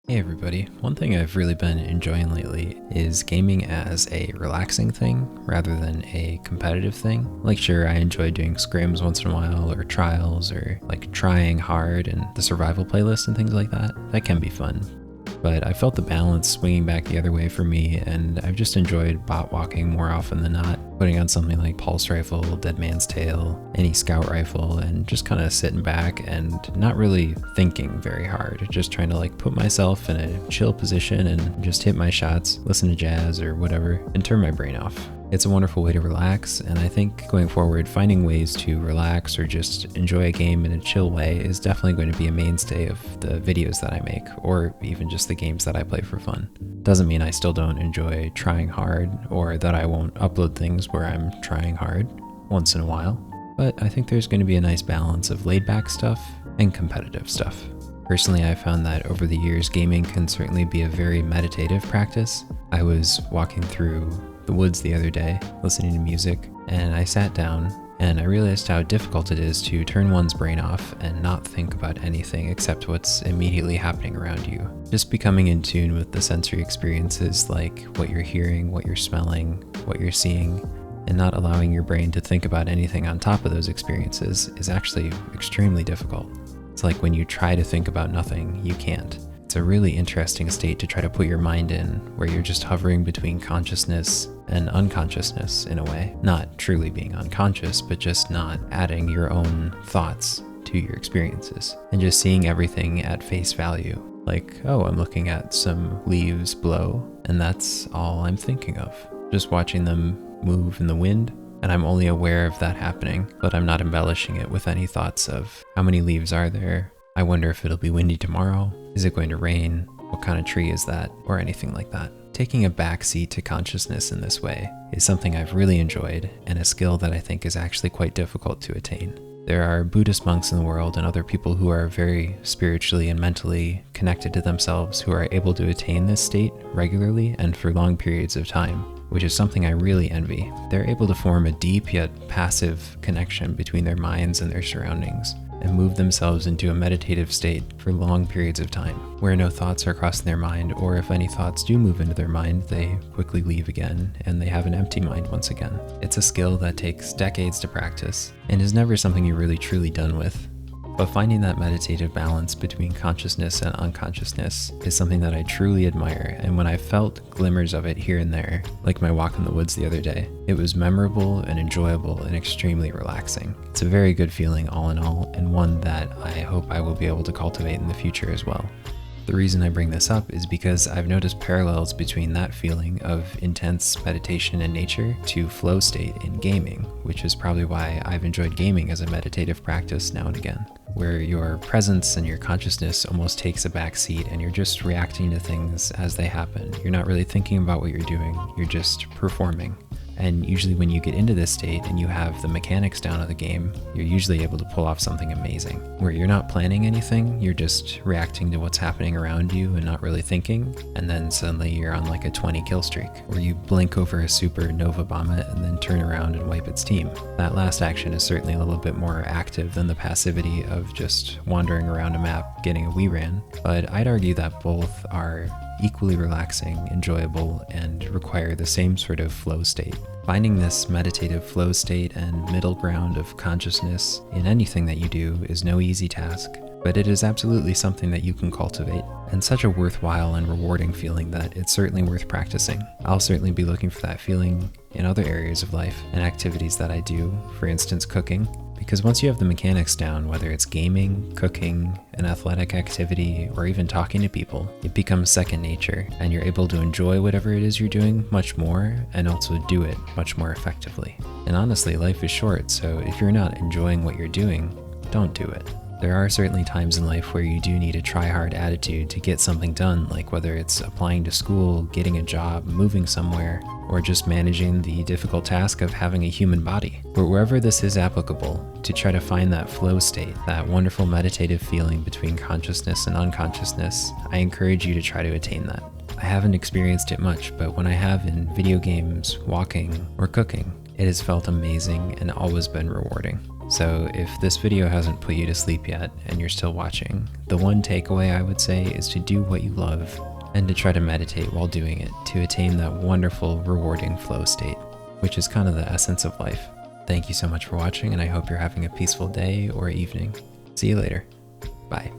Hey everybody, one thing I've really been enjoying lately is gaming as a relaxing thing rather than a competitive thing. Like sure, I enjoy doing scrims once in a while or trials or like trying hard and the survival playlist and things like that. That can be fun. But I felt the balance swinging back the other way for me, and I've just enjoyed bot walking more often than not, putting on something like Pulse Rifle, Dead Man's Tale, any Scout Rifle, and just kind of sitting back and not really thinking very hard, just trying to like put myself in a chill position and just hit my shots, listen to jazz or whatever, and turn my brain off. It's a wonderful way to relax, and I think going forward, finding ways to relax or just enjoy a game in a chill way is definitely going to be a mainstay of the videos that I make, or even just the games that I play for fun. Doesn't mean I still don't enjoy trying hard, or that I won't upload things where I'm trying hard once in a while, but I think there's going to be a nice balance of laid-back stuff and competitive stuff. Personally, I found that over the years, gaming can certainly be a very meditative practice. I was walking through the woods the other day, listening to music, and I sat down and I realized how difficult it is to turn one's brain off and not think about anything except what's immediately happening around you. Just becoming in tune with the sensory experiences like what you're hearing, what you're smelling, what you're seeing, and not allowing your brain to think about anything on top of those experiences is actually extremely difficult. It's like when you try to think about nothing, you can't. It's a really interesting state to try to put your mind in, where you're just hovering between consciousness and unconsciousness in a way. Not truly being unconscious, but just not adding your own thoughts to your experiences and just seeing everything at face value. Like, oh, I'm looking at some leaves blow, and that's all I'm thinking of. Just watching them move in the wind, and I'm only aware of that happening, but I'm not embellishing it with any thoughts of how many leaves are there. I wonder if it'll be windy tomorrow. Is it going to rain? What kind of tree is that? Or anything like that. Taking a backseat to consciousness in this way is something I've really enjoyed, and a skill that I think is actually quite difficult to attain. There are Buddhist monks in the world and other people who are very spiritually and mentally connected to themselves who are able to attain this state regularly and for long periods of time, which is something I really envy. They're able to form a deep yet passive connection between their minds and their surroundings, and move themselves into a meditative state for long periods of time, where no thoughts are crossing their mind, or if any thoughts do move into their mind, they quickly leave again, and they have an empty mind once again. It's a skill that takes decades to practice, and is never something you're really truly done with. But finding that meditative balance between consciousness and unconsciousness is something that I truly admire, and when I felt glimmers of it here and there, like my walk in the woods the other day, it was memorable and enjoyable and extremely relaxing. It's a very good feeling all in all, and one that I hope I will be able to cultivate in the future as well. The reason I bring this up is because I've noticed parallels between that feeling of intense meditation in nature to flow state in gaming, which is probably why I've enjoyed gaming as a meditative practice now and again, where your presence and your consciousness almost takes a back seat and you're just reacting to things as they happen. You're not really thinking about what you're doing, you're just performing. And usually when you get into this state and you have the mechanics down of the game, you're usually able to pull off something amazing, where you're not planning anything, you're just reacting to what's happening around you and not really thinking, and then suddenly you're on like a 20 kill streak, where you blink over a supernova bomb it and then turn around and wipe its team. That last action is certainly a little bit more active than the passivity of just wandering around a map getting a wee ran, but I'd argue that both are equally relaxing, enjoyable, and require the same sort of flow state. Finding this meditative flow state and middle ground of consciousness in anything that you do is no easy task, but it is absolutely something that you can cultivate, and such a worthwhile and rewarding feeling that it's certainly worth practicing. I'll certainly be looking for that feeling in other areas of life and activities that I do, for instance cooking, because once you have the mechanics down, whether it's gaming, cooking, an athletic activity, or even talking to people, it becomes second nature, and you're able to enjoy whatever it is you're doing much more, and also do it much more effectively. And honestly, life is short, so if you're not enjoying what you're doing, don't do it. There are certainly times in life where you do need a try-hard attitude to get something done, like whether it's applying to school, getting a job, moving somewhere, or just managing the difficult task of having a human body. But wherever this is applicable, to try to find that flow state, that wonderful meditative feeling between consciousness and unconsciousness, I encourage you to try to attain that. I haven't experienced it much, but when I have in video games, walking, or cooking, it has felt amazing and always been rewarding. So if this video hasn't put you to sleep yet and you're still watching, the one takeaway I would say is to do what you love and to try to meditate while doing it to attain that wonderful, rewarding flow state, which is kind of the essence of life. Thank you so much for watching, and I hope you're having a peaceful day or evening. See you later. Bye.